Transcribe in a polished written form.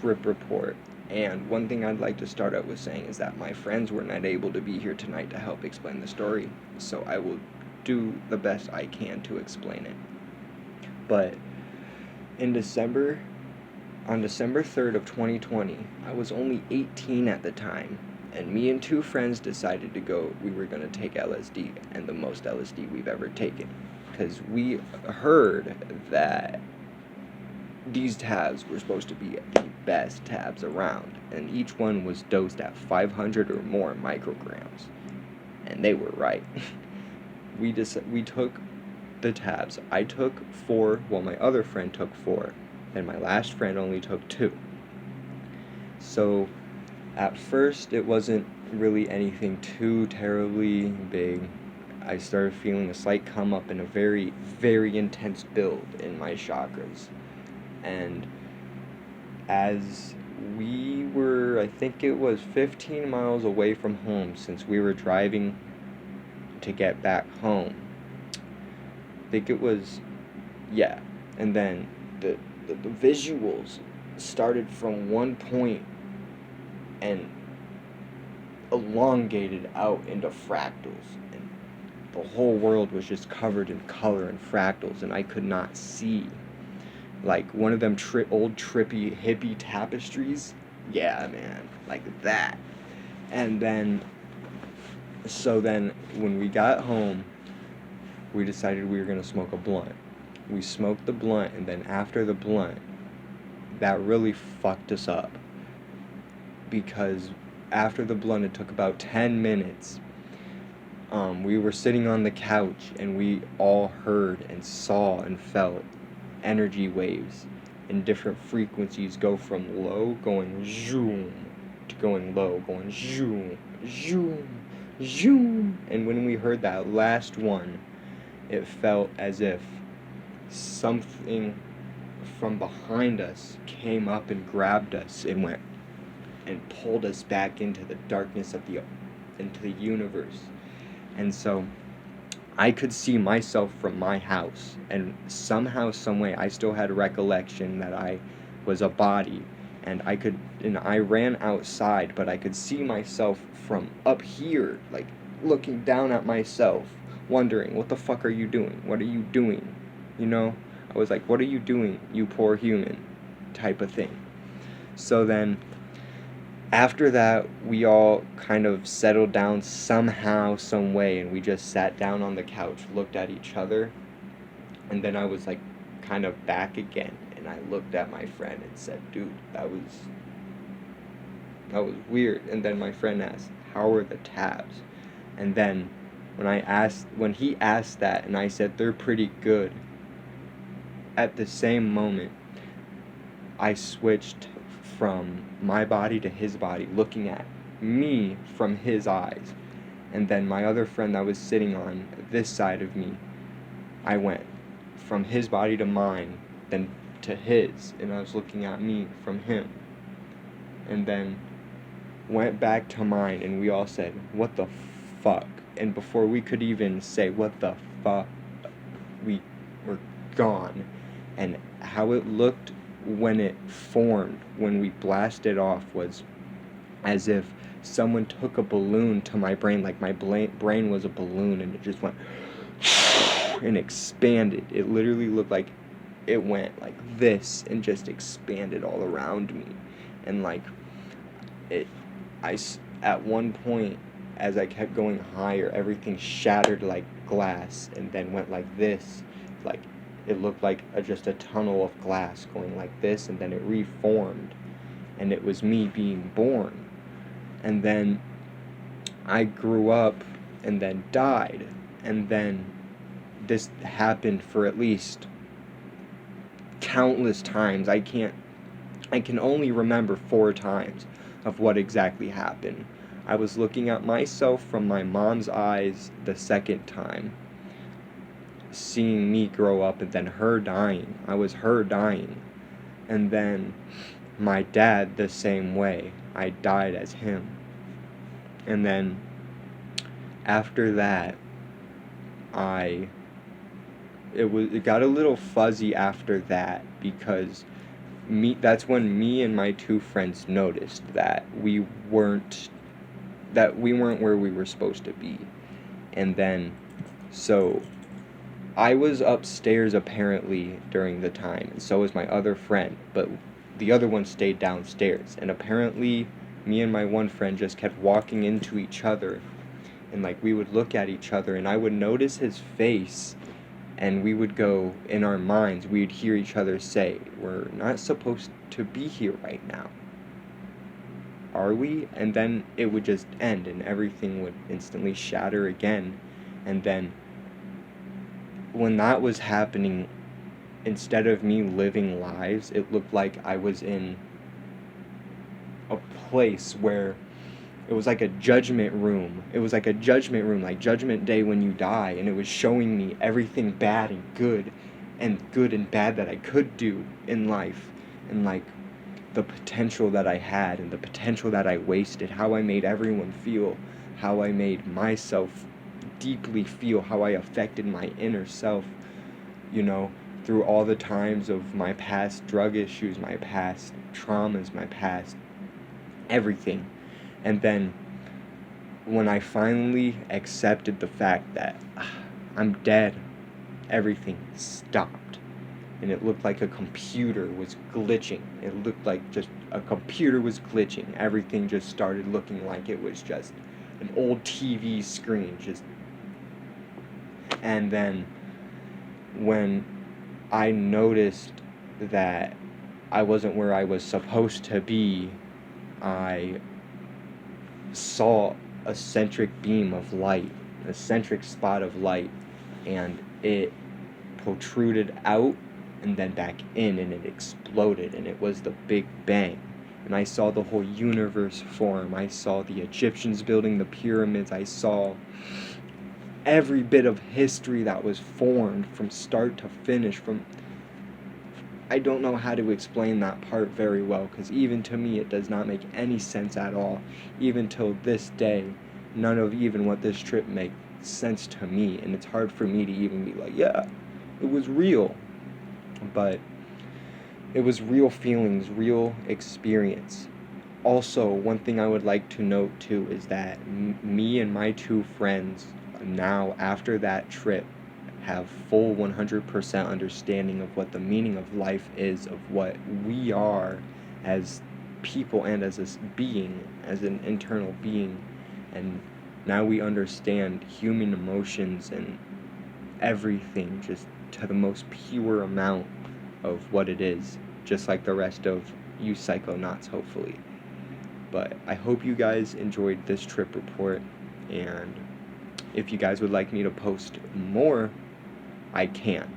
trip report. And one thing I'd like to start out with saying is that my friends were not able to be here tonight to help explain the story, so I will do the best I can to explain it. But in December, on December 3rd of 2020, I was only 18 at the time, and me and two friends decided we were going to take LSD, and the most LSD we've ever taken, because we heard that these tabs were supposed to be the best tabs around, and each one was dosed at 500 or more micrograms, and they were right. We took the tabs. I took 4, while my other friend took 4, and my last friend only took 2. So at first it wasn't really anything too terribly big. I started feeling a slight come up and a very, very intense build in my chakras. And as we were, I think it was 15 miles away from home, since we were driving to get back home. I think it was, yeah. And then the visuals started from one point and elongated out into fractals, and the whole world was just covered in color and fractals, and I could not see. Like one of them old trippy hippie tapestries. Yeah, man, like that. And then, so then when we got home, we decided we were going to smoke a blunt. We smoked the blunt, and then after the blunt, that really fucked us up. Because after the blunt, it took about 10 minutes. We were sitting on the couch, and we all heard and saw and felt energy waves in different frequencies go from low, going zoom, to going low, going zoom, zoom, zoom. And when we heard that last one, it felt as if something from behind us came up and grabbed us and went and pulled us back into the darkness of into the universe. And so I could see myself from my house, and somehow, someway, I still had recollection that I was a body, and I ran outside, but I could see myself from up here, like, looking down at myself, wondering, what the fuck are you doing? What are you doing? You know? I was like, what are you doing, you poor human? Type of thing. So then, after that, we all kind of settled down somehow, some way, and we just sat down on the couch, looked at each other, and then I was like kind of back again, and I looked at my friend and said, dude, that was weird. And then my friend asked, how are the tabs? And then when he asked that, and I said, they're pretty good, at the same moment, I switched from my body to his body, looking at me from his eyes. And then my other friend that was sitting on this side of me, I went from his body to mine, then to his, and I was looking at me from him. And then went back to mine, and we all said, what the fuck? And before we could even say what the fuck, we were gone. And how it looked when it formed, when we blasted off, was as if someone took a balloon to my brain, like my brain was a balloon, and it just went and expanded. It literally looked like it went like this and just expanded all around me. And like at one point, as I kept going higher, everything shattered like glass and then went like this, like it looked like just a tunnel of glass going like this, and then it reformed, and it was me being born. And then I grew up and then died, and then this happened for at least countless times. I can only remember 4 times of what exactly happened. I was looking at myself from my mom's eyes the second time, seeing me grow up, and then her dying. I was her dying. And then my dad the same way. I died as him. And then after that, it got a little fuzzy after that, because that's when me and my two friends noticed that we weren't where we were supposed to be. And then, so I was upstairs apparently during the time, and so was my other friend, but the other one stayed downstairs. And apparently, me and my one friend just kept walking into each other, and like we would look at each other, and I would notice his face, and we would go in our minds, we'd hear each other say, "We're not supposed to be here right now. Are we?" And then it would just end, and everything would instantly shatter again. And then when that was happening, instead of me living lives, it looked like I was in a place where it was like a judgment room. It was like a judgment room, like Judgment Day when you die, and it was showing me everything bad and bad that I could do in life, and like the potential that I had and the potential that I wasted, how I made everyone feel, how I made myself deeply feel, how I affected my inner self, you know, through all the times of my past drug issues, my past traumas, my past everything. And then when I finally accepted the fact that I'm dead, everything stopped. And it looked like a computer was glitching. It looked like just a computer was glitching. Everything just started looking like it was just an old TV screen. And then when I noticed that I wasn't where I was supposed to be, I saw a centric beam of light, a centric spot of light, and it protruded out and then back in, and it exploded, and it was the Big Bang. And I saw the whole universe form. I saw the Egyptians building the pyramids. I saw every bit of history that was formed from start to finish. I don't know how to explain that part very well, because even to me it does not make any sense at all. Even till this day, none of even what this trip makes sense to me, and it's hard for me to even be like, yeah, it was real. But it was real feelings, real experience. Also, one thing I would like to note too is that me and my two friends now, after that trip, have full 100% understanding of what the meaning of life is, of what we are as people and as a being, as an internal being. And now we understand human emotions and everything just to the most pure amount of what it is, just like the rest of you psychonauts, hopefully. But I hope you guys enjoyed this trip report, and if you guys would like me to post more, I can.